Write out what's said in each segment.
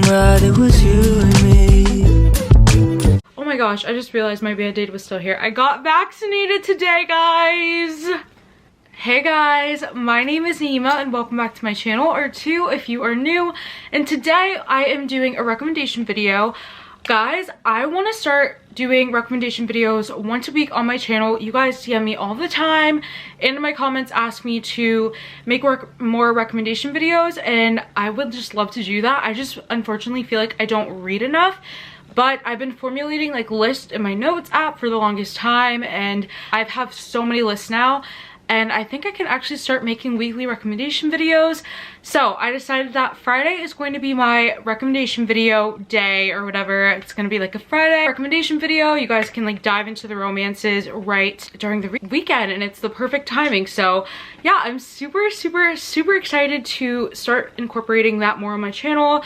right, it was you and me. Oh my gosh, I just realized my Band-Aid was still here. I got vaccinated today, guys. Hey guys, my name is Naima and welcome back to my channel, or two if you are new. And today I am doing a recommendation video. Guys, I want to start doing recommendation videos once a week on my channel. You guys DM me all the time and in my comments ask me to make more recommendation videos, and I would just love to do that. I just unfortunately feel like I don't read enough. But I've been formulating like lists in my notes app for the longest time, and I have so many lists now. And I think I can actually start making weekly recommendation videos. So I decided that Friday is going to be my recommendation video day or whatever. It's going to be like a Friday recommendation video. You guys can like dive into the romances right during the weekend, and it's the perfect timing. So yeah, I'm super excited to start incorporating that more on my channel.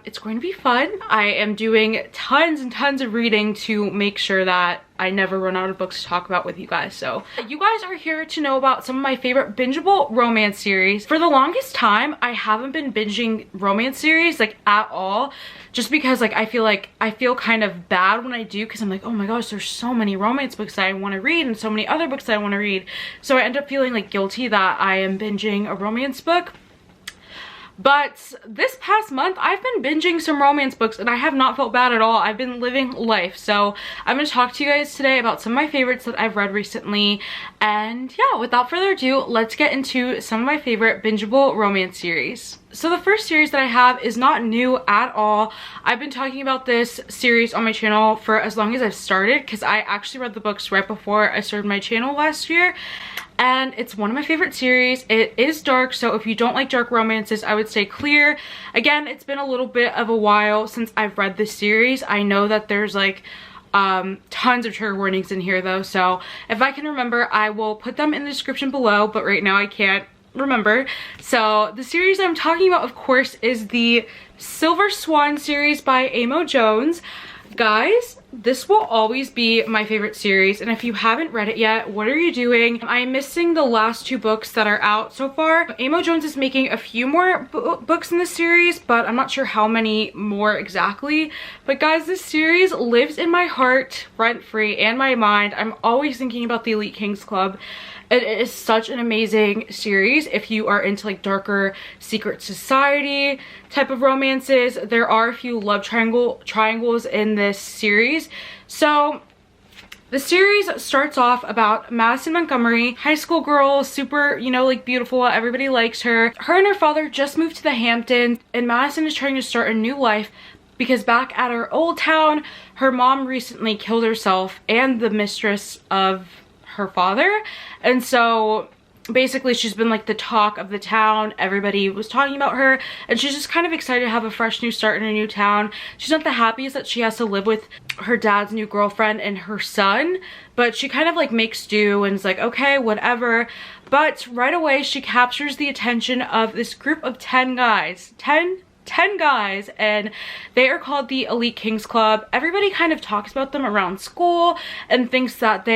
It's going to be fun. I am doing tons and tons of reading to make sure that I never run out of books to talk about with you guys. So you guys are here to know about some of my favorite bingeable romance series. For the longest time, I haven't been binging romance series like at all, just because like I feel kind of bad when I do, because I'm like, oh my gosh, there's so many romance books that I want to read and so many other books that I want to read. So I end up feeling like guilty that I am binging a romance book. But this past month, I've been binging some romance books and I have not felt bad at all. I've been living life. So I'm going to talk to you guys today about some of my favorites that I've read recently. And yeah, without further ado, let's get into some of my favorite bingeable romance series. So the first series that I have is not new at all. I've been talking about this series on my channel for as long as I've started, because I actually read the books right before I started my channel last year. And it's one of my favorite series. It is dark, so if you don't like dark romances, I would stay clear. Again, it's been a little bit of a while since I've read this series. I know that there's like tons of trigger warnings in here though, so if I can remember, I will put them in the description below, but right now I can't remember. So the series I'm talking about, of course, is the Silver Swan series by Amo Jones. Guys, this will always be my favorite series, and if you haven't read it yet, what are you doing? I'm missing the last two books that are out so far. Amo Jones is making a few more books in this series, but I'm not sure how many more exactly. But guys, this series lives in my heart rent-free and my mind. I'm always thinking about the Elite Kings Club. It is such an amazing series if you are into like darker secret society type of romances. There are a few love triangles in this series. So the series starts off about Madison Montgomery, high school girl, super, you know, like beautiful, everybody likes her. Her and her father just moved to the Hamptons, and Madison is trying to start a new life because back at her old town, her mom recently killed herself and the mistress of her father. And so basically she's been like the talk of the town. Everybody was talking about her, and she's just kind of excited to have a fresh new start in a new town. She's not the happiest that she has to live with her dad's new girlfriend and her son, but she kind of like makes do and is like, okay, whatever. But right away she captures the attention of this group of 10 guys. 10 guys, and they are called the Elite Kings Club. Everybody kind of talks about them around school and thinks that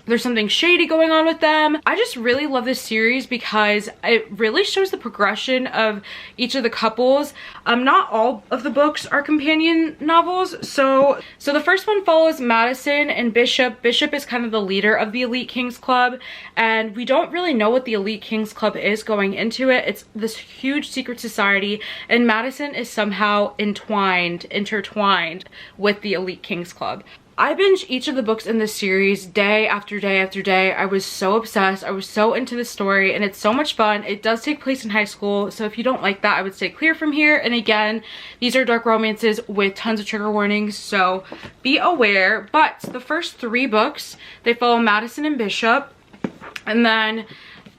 there's something shady going on with them. I just really love this series because it really shows the progression of each of the couples. Not all of the books are companion novels. So the first one follows Madison and Bishop. Bishop is kind of the leader of the Elite Kings Club, and we don't really know what the Elite Kings Club is going into it. It's this huge secret society, and Madison is somehow intertwined with the Elite Kings Club. I binged each of the books in this series day after day after day. I was so obsessed. I was so into the story, and it's so much fun. It does take place in high school, so if you don't like that, I would stay clear from here. And again, these are dark romances with tons of trigger warnings, so be aware. But the first 3 books, they follow Madison and Bishop, and then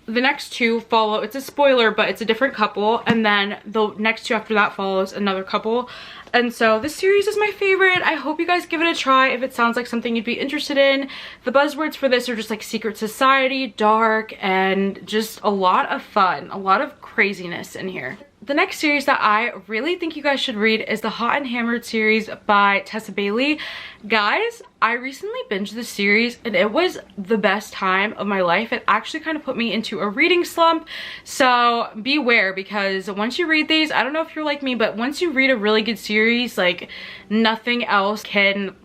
the next 2 follow, it's a spoiler, but it's a different couple, and then the next 2 after that follows another couple. And so this series is my favorite. I hope you guys give it a try if it sounds like something you'd be interested in. The buzzwords for this are just like secret society, dark, and just a lot of fun, a lot of craziness in here. the next series that I really think you guys should read is the Hot and Hammered series by Tessa Bailey. Guys, I recently binged this series and it was the best time of my life. It actually kind of put me into a reading slump, so beware, because once you read these, I don't know if you're like me, but once you read a really good series, like nothing else can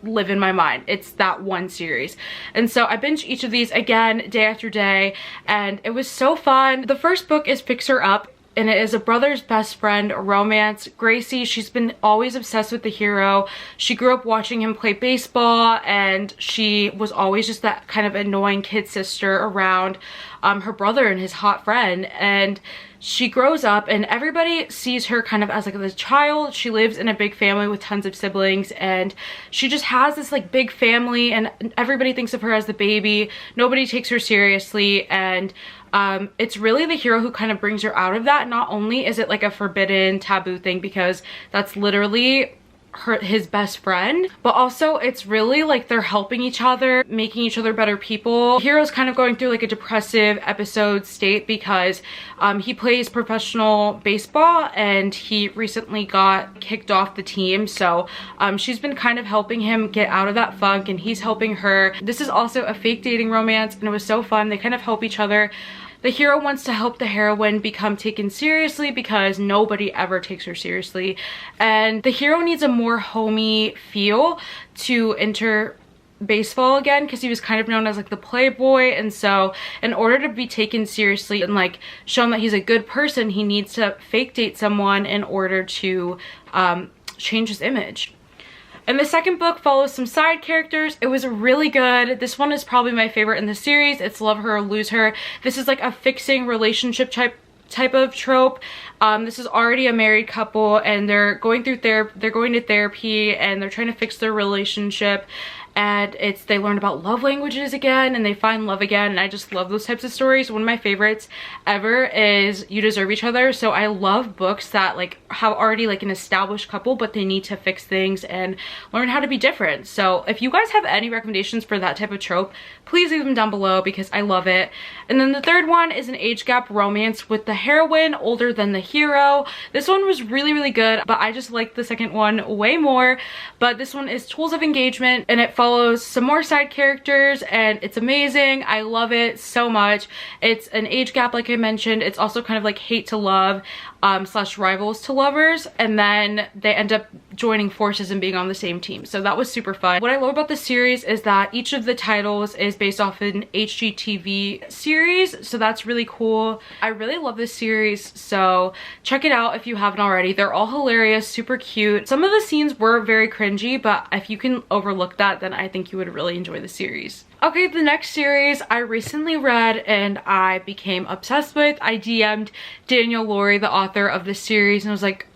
live in my mind. It's that one series. And so I binged each of these again day after day, and it was so fun. The first book is Fixer Up, and it is a brother's best friend romance. Gracie, she's been always obsessed with the hero. She grew up watching him play baseball, and she was always just that kind of annoying kid sister around her brother and his hot friend. And she grows up and everybody sees her kind of as like the child. She lives in a big family with tons of siblings, and she just has this like big family, and everybody thinks of her as the baby. Nobody takes her seriously, and it's really the hero who kind of brings her out of that. Not only is it like a forbidden taboo thing because that's literally his best friend, but also it's really like they're helping each other, making each other better people. Hero's kind of going through like a depressive episode state because he plays professional baseball and he recently got kicked off the team, so she's been kind of helping him get out of that funk and he's helping her. This is also a fake dating romance and it was so fun. They kind of help each other. The hero wants to help the heroine become taken seriously because nobody ever takes her seriously. And the hero needs a more homey feel to enter baseball again because he was kind of known as like the playboy. And so in order to be taken seriously and like shown that he's a good person, he needs to fake date someone in order to change his image. And the second book follows some side characters. It was really good. This one is probably my favorite in the series. It's Love Her or Lose Her. This is like a fixing relationship type of trope. This is already a married couple and they're going to therapy and they're trying to fix their relationship, and they learn about love languages again and they find love again, and I just love those types of stories. One of my favorites ever is You Deserve Each Other. So I love books that like have already like an established couple but they need to fix things and learn how to be different. So if you guys have any recommendations for that type of trope, please leave them down below because I love it. And then the third one is an age gap romance with the heroine older than the hero. This one was really good, but I just liked the second one way more. But this one is Tools of Engagement and it follows some more side characters and it's amazing. I love it so much. It's an age gap like I mentioned. It's also kind of like hate to love slash rivals to lovers, and then they end up joining forces and being on the same team. So that was super fun. What I love about the series is that each of the titles is based off an HGTV series, so that's really cool. I really love this series, so check it out if you haven't already. They're all hilarious, super cute. Some of the scenes were very cringy, but if you can overlook that, then I think you would really enjoy the series. Okay, the next series I recently read and I became obsessed with. I DM'd Daniel Lori, the author of this series, and I was like,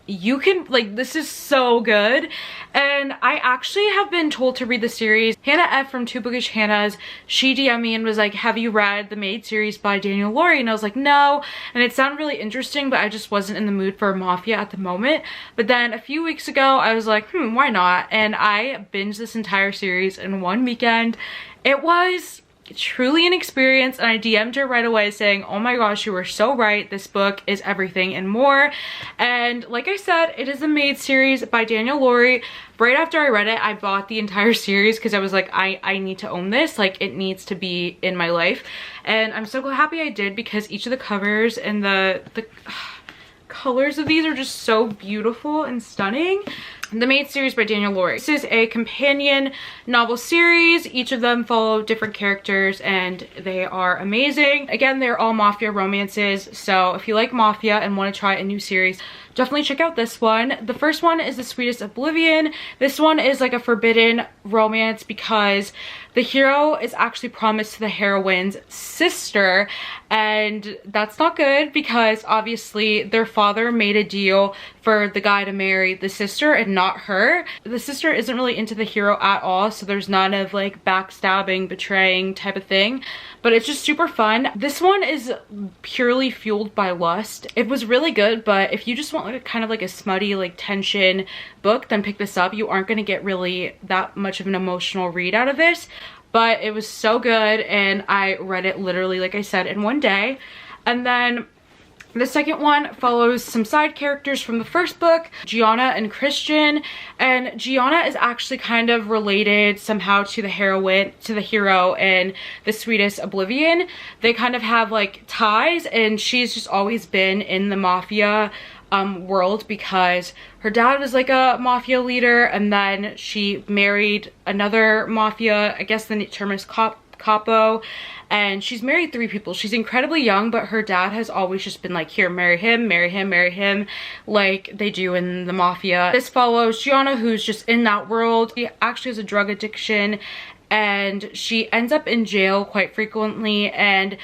you can, like, this is so good. And I actually have been told to read the series. Hannah F from Two Bookish Hannahs, she DM'd me and was like, have you read the Maid series by Daniel Lori? And I was like, no. And it sounded really interesting, but I just wasn't in the mood for Mafia at the moment. But then a few weeks ago, I was like, why not? And I binged this entire series in one weekend. It was truly an experience, and I DM'd her right away saying, oh my gosh, you were so right, this book is everything and more. And like I said, it is a Maid series by Daniel Lori. Right after I read it, I bought the entire series because I was like, I need to own this, like it needs to be in my life. And I'm so happy I did because each of the covers and the colors of these are just so beautiful and stunning. The Maid series by Daniel Lori. This is a companion novel series. Each of them follow different characters and they are amazing. Again, they're all mafia romances, so if you like mafia and want to try a new series, definitely check out this one. The first one is The Sweetest Oblivion. This one is like a forbidden romance because the hero is actually promised to the heroine's sister, and that's not good because obviously their father made a deal for the guy to marry the sister and not her. The sister isn't really into the hero at all, so there's none of like backstabbing, betraying type of thing, but it's just super fun. This one is purely fueled by lust. It was really good, but if you just want like a kind of like a smutty like tension book, then pick this up. You aren't going to get really that much of an emotional read out of this, but it was so good and I read it literally, like I said, in one day. And then The second one follows some side characters from the first book, Gianna and Christian, and Gianna is actually kind of related somehow to the hero in The Sweetest Oblivion. They kind of have like ties, and she's just always been in the mafia world because her dad was like a mafia leader, and then she married another mafia, I guess the term is capo, and she's married 3 people. She's incredibly young, but her dad has always just been like, here, marry him, marry him, marry him, like they do in the mafia. This follows Gianna, who's just in that world. She actually has a drug addiction, and she ends up in jail quite frequently. And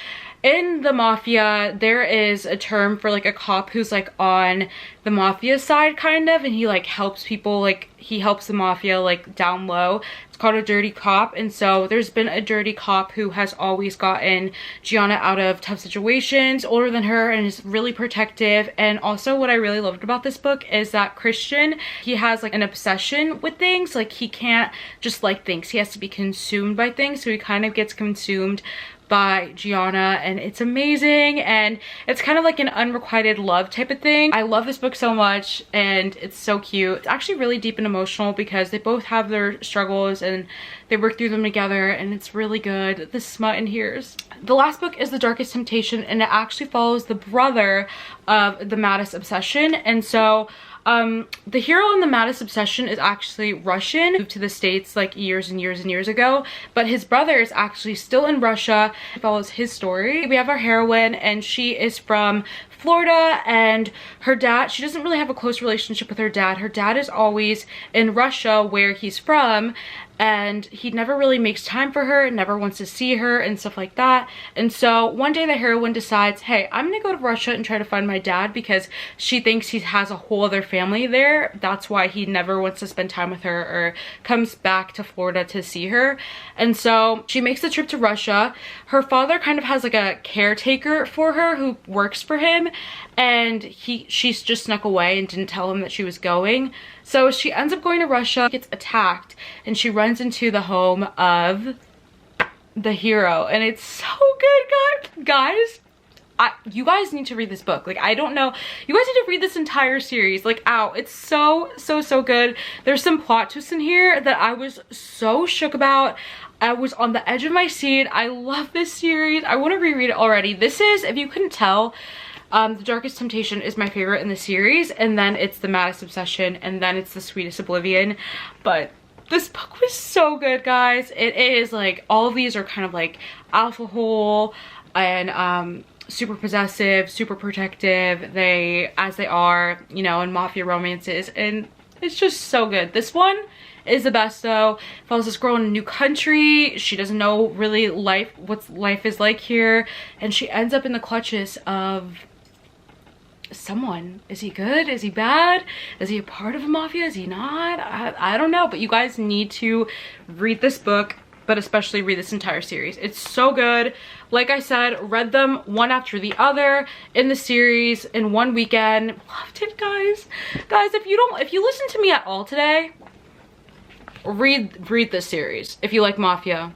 in the mafia, there is a term for like a cop who's like on the mafia side kind of, and he like helps people, like he helps the mafia like down low. It's called a dirty cop. And so there's been a dirty cop who has always gotten Gianna out of tough situations, older than her, and is really protective. And also what I really loved about this book is that Christian, he has like an obsession with things. Like he can't just like things, he has to be consumed by things, so he kind of gets consumed by Gianna, and it's amazing. And it's kind of like an unrequited love type of thing. I love this book so much, and it's so cute. It's actually really deep and emotional because they both have their struggles and they work through them together, and it's really good. The smut in here is... The last book is The Darkest Temptation, and it actually follows the brother of the Maddest Obsession. And so the hero in the Maddest Obsession is actually Russian, moved to the States like years and years and years ago, but his brother is actually still in Russia. It follows his story. We have our heroine, and she is from Florida, and her dad, she doesn't really have a close relationship with her dad. Her dad is always in Russia, where he's from, and he never really makes time for her, never wants to see her and stuff like that. And so one day the heroine decides, hey, I'm gonna go to Russia and try to find my dad, because she thinks he has a whole other family there. That's why he never wants to spend time with her or comes back to Florida to see her. And so she makes the trip to Russia. Her father kind of has like a caretaker for her who works for him, and she's just snuck away and didn't tell him that she was going. So she ends up going to Russia, gets attacked, and she runs into the home of the hero. And it's so good, guys. You guys need to read this book. Like, I don't know, you guys need to read this entire series. Like, ow, it's so good. There's some plot twists in here that I was so shook about. I was on the edge of my seat. I love this series. I want to reread it already. This is, if you couldn't tell, The Darkest Temptation is my favorite in the series, and then it's The Maddest Obsession, and then it's The Sweetest Oblivion. But this book was so good, guys. It is like, all of these are kind of like alpha hole and super possessive, super protective, as they are, you know, in mafia romances, and it's just so good. This one is the best though. Follows this girl in a new country. She doesn't know really what life is like here, and she ends up in the clutches of someone. Is he good? Is he bad? Is he a part of a mafia? Is he not? I don't know, but you guys need to read this book, but especially read this entire series. It's so good. Like I said, read them one after the other in the series in one weekend. Loved it, guys. Guys, if you listen to me at all today, read this series. If you like mafia,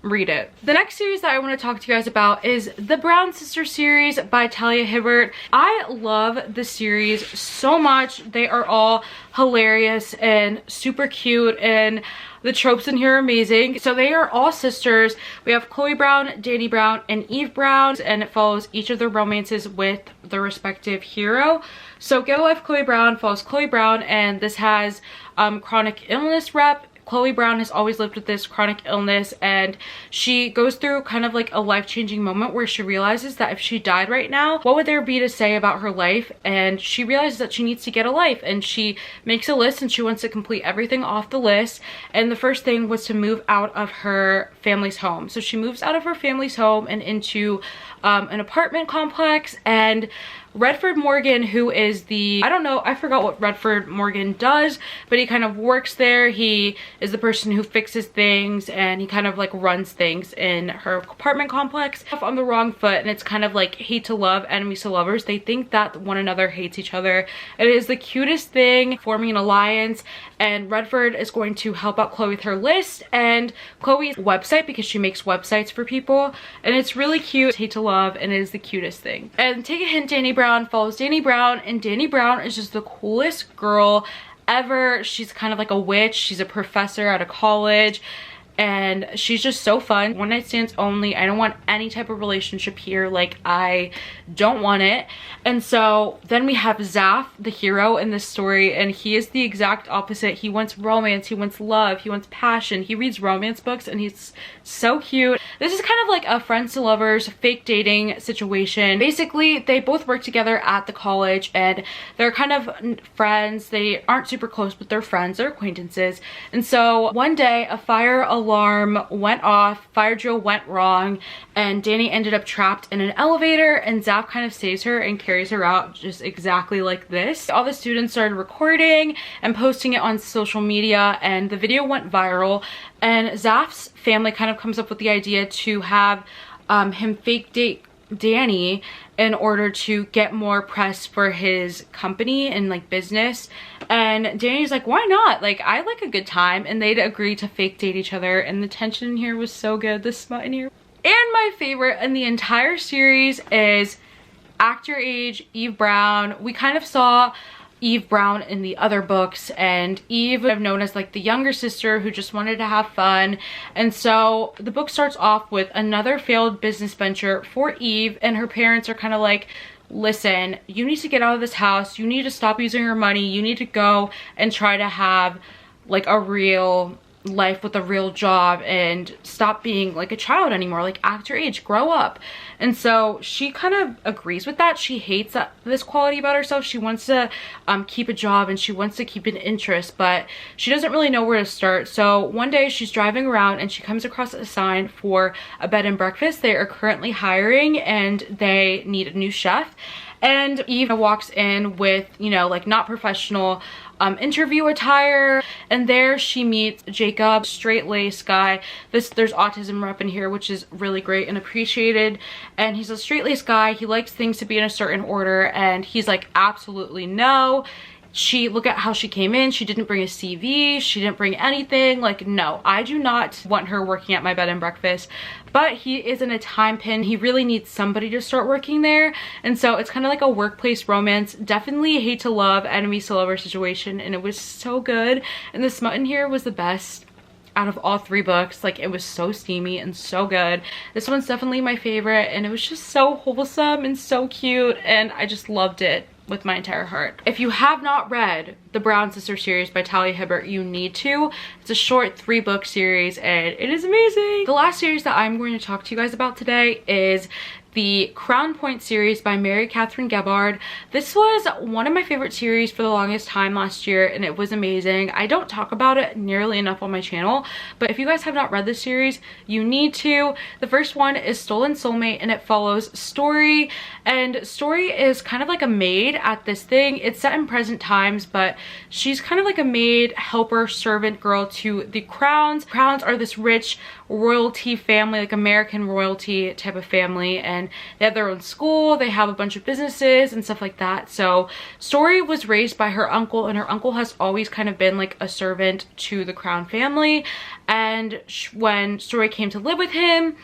read it. The next series that I want to talk to you guys about is the Brown Sisters series by Talia Hibbert. I love this series so much. They are all hilarious and super cute, and the tropes in here are amazing. So they are all sisters. We have Chloe Brown, Dani Brown, and Eve Brown, and it follows each of their romances with the respective hero. So Get a Life Chloe Brown follows Chloe Brown, and this has chronic illness rep. Chloe Brown has always lived with this chronic illness, and she goes through kind of like a life-changing moment where she realizes that if she died right now, what would there be to say about her life? And she realizes that she needs to get a life, and she makes a list, and she wants to complete everything off the list. And the first thing was to move out of her family's home. So she moves out of her family's home and into an apartment complex, and Redford Morgan, who is I don't know, I forgot what Redford Morgan does, but he kind of works there. He is the person who fixes things, and he kind of like runs things in her apartment complex. On the wrong foot, and it's kind of like hate to love, enemies to lovers. They think that one another hates each other. It is the cutest thing, forming an alliance, and Redford is going to help out Chloe with her list and Chloe's website, because she makes websites for people, and it's really cute. Hate to love, and it is the cutest thing. And take a hint, Dani Brown follows Dani Brown, and Dani Brown is just the coolest girl ever. She's kind of like a witch. She's a professor at a college, and she's just so fun. One night stands only. I don't want any type of relationship here. Like, I don't want it. And so then we have Zaf, the hero in this story, and he is the exact opposite. He wants romance, he wants love, he wants passion. He reads romance books, and he's so cute. This is kind of like a friends to lovers fake dating situation. Basically, they both work together at the college, and they're kind of friends. They aren't super close, but they're friends, they're acquaintances. And so one day a fire alarm went off, fire drill went wrong, and Dani ended up trapped in an elevator, and Zaf kind of saves her and carries her out just exactly like this. All the students started recording and posting it on social media, and the video went viral, and Zaf's family kind of comes up with the idea to have him fake date Dani in order to get more press for his company and like business. And Dani's like, why not? Like, I like a good time. And they'd agree to fake date each other, and the tension in here was so good, the smut in here. And my favorite in the entire series is actor age Eve Brown. We kind of saw Eve Brown in the other books, and Eve I've known as like the younger sister who just wanted to have fun. And so the book starts off with another failed business venture for Eve, and her parents are kind of like, listen, you need to get out of this house, you need to stop using her money, you need to go and try to have like a real life with a real job and stop being like a child anymore, like act your age, grow up. And so she kind of agrees with that. She hates this quality about herself. She wants to keep a job, and she wants to keep an interest, but she doesn't really know where to start. So one day she's driving around, and she comes across a sign for a bed and breakfast. They are currently hiring, and they need a new chef. And Eve walks in with, you know, like not professional interview attire, and there she meets Jacob, straight-laced guy. There's autism rep in here, which is really great and appreciated. And he's a straight-laced guy. He likes things to be in a certain order, and he's like, absolutely no. Look at how she came in. She didn't bring a CV. She didn't bring anything. Like, no, I do not want her working at my bed and breakfast. But he is in a time pin. He really needs somebody to start working there. And so it's kind of like a workplace romance. Definitely hate to love, enemies to lover situation. And it was so good. And the smut in here was the best out of all 3 books. Like, it was so steamy and so good. This one's definitely my favorite, and it was just so wholesome and so cute, and I just loved it with my entire heart. If you have not read the Brown Sister series by Talia Hibbert, you need to. It's a short 3-book series, and it is amazing. The last series that I'm going to talk to you guys about today is the Crown Point series by Mary Catherine Gebhard. This was one of my favorite series for the longest time last year, and it was amazing. I don't talk about it nearly enough on my channel, but if you guys have not read this series, you need to. The first one is Stolen Soulmate, and it follows Story, and Story is kind of like a maid at this thing. It's set in present times, but she's kind of like a maid, helper, servant girl to the Crowns. Crowns are this rich royalty family, like American royalty type of family, and they have their own school, they have a bunch of businesses and stuff like that. So Story was raised by her uncle, and her uncle has always kind of been like a servant to the Crown family. And when Story came to live with him,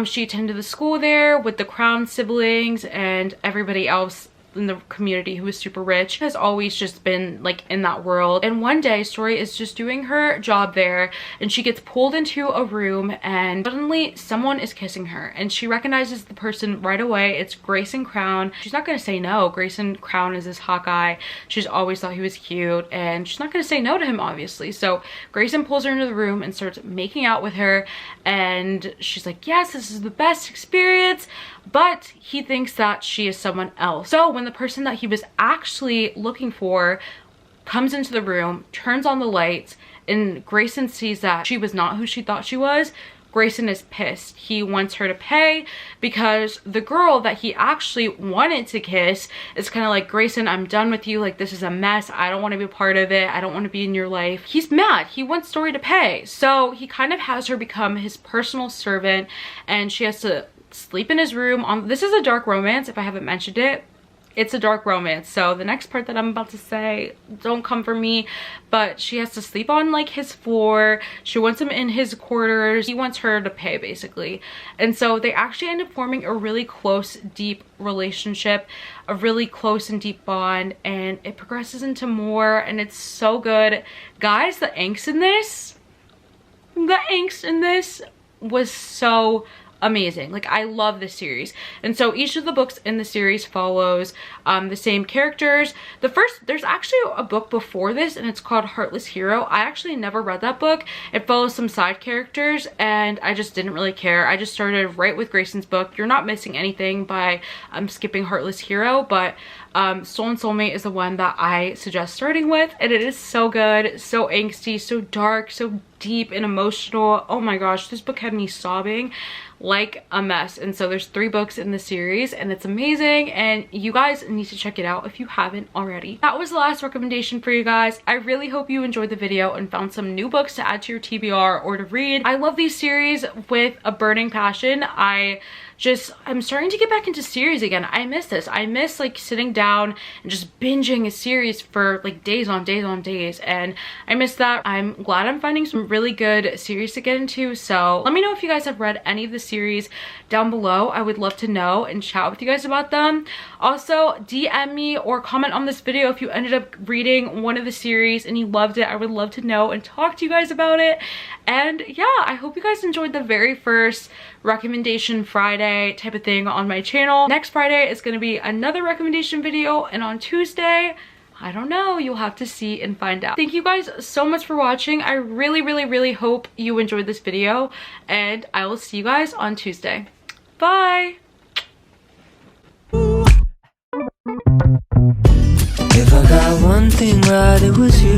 she attended the school there with the Crown siblings and everybody else in the community who is super rich, has always just been like in that world. And one day Story is just doing her job there, and she gets pulled into a room, and suddenly someone is kissing her, and she recognizes the person right away. It's Grayson Crown. She's not gonna say no. Grayson Crown is this hot guy. She's always thought he was cute, and she's not gonna say no to him, obviously. So Grayson pulls her into the room and starts making out with her, and she's like, yes, this is the best experience. But he thinks that she is someone else. So when the person that he was actually looking for comes into the room, turns on the lights, and Grayson sees that she was not who she thought she was, Grayson is pissed. He wants her to pay because the girl that he actually wanted to kiss is kind of like, Grayson, I'm done with you. Like, this is a mess. I don't want to be a part of it. I don't want to be in your life. He's mad. He wants Story to pay. So he kind of has her become his personal servant, and she has to sleep in his room. This is a dark romance, if I haven't mentioned it. It's a dark romance, so the next part that I'm about to say, don't come for me, but she has to sleep on like his floor. She wants him in his quarters. He wants her to pay, basically. And so they actually end up forming a really close, deep relationship, a really close and deep bond, and it progresses into more, and it's so good. Guys, the angst in this was so amazing. Like, I love this series. And so each of the books in the series follows the same characters. There's actually a book before this, and it's called Heartless Hero. I actually never read that book. It follows some side characters, and I just didn't really care. I just started right with Grayson's book. You're not missing anything by skipping Heartless Hero, but Soul and Soulmate is the one that I suggest starting with, and it is so good, so angsty, so dark, so deep and emotional. Oh my gosh, this book had me sobbing like a mess. And so there's 3 books in the series, and it's amazing, and you guys need to check it out if you haven't already. That was the last recommendation for you guys. I really hope you enjoyed the video and found some new books to add to your TBR or to read. I love these series with a burning passion. I'm starting to get back into series again. I miss this. I miss like sitting down and just binging a series for like days on days on days, and I miss that. I'm glad I'm finding some really good series to get into. So let me know if you guys have read any of the series down below. I would love to know and chat with you guys about them. Also, DM me or comment on this video if you ended up reading one of the series and you loved it. I would love to know and talk to you guys about it. And yeah, I hope you guys enjoyed the very first recommendation Friday type of thing on my channel. Next Friday is going to be another recommendation video, and on Tuesday, I don't know, you'll have to see and find out. Thank you guys so much for watching. I really hope you enjoyed this video, and I will see you guys on Tuesday. Bye! If I got one thing right, it was you.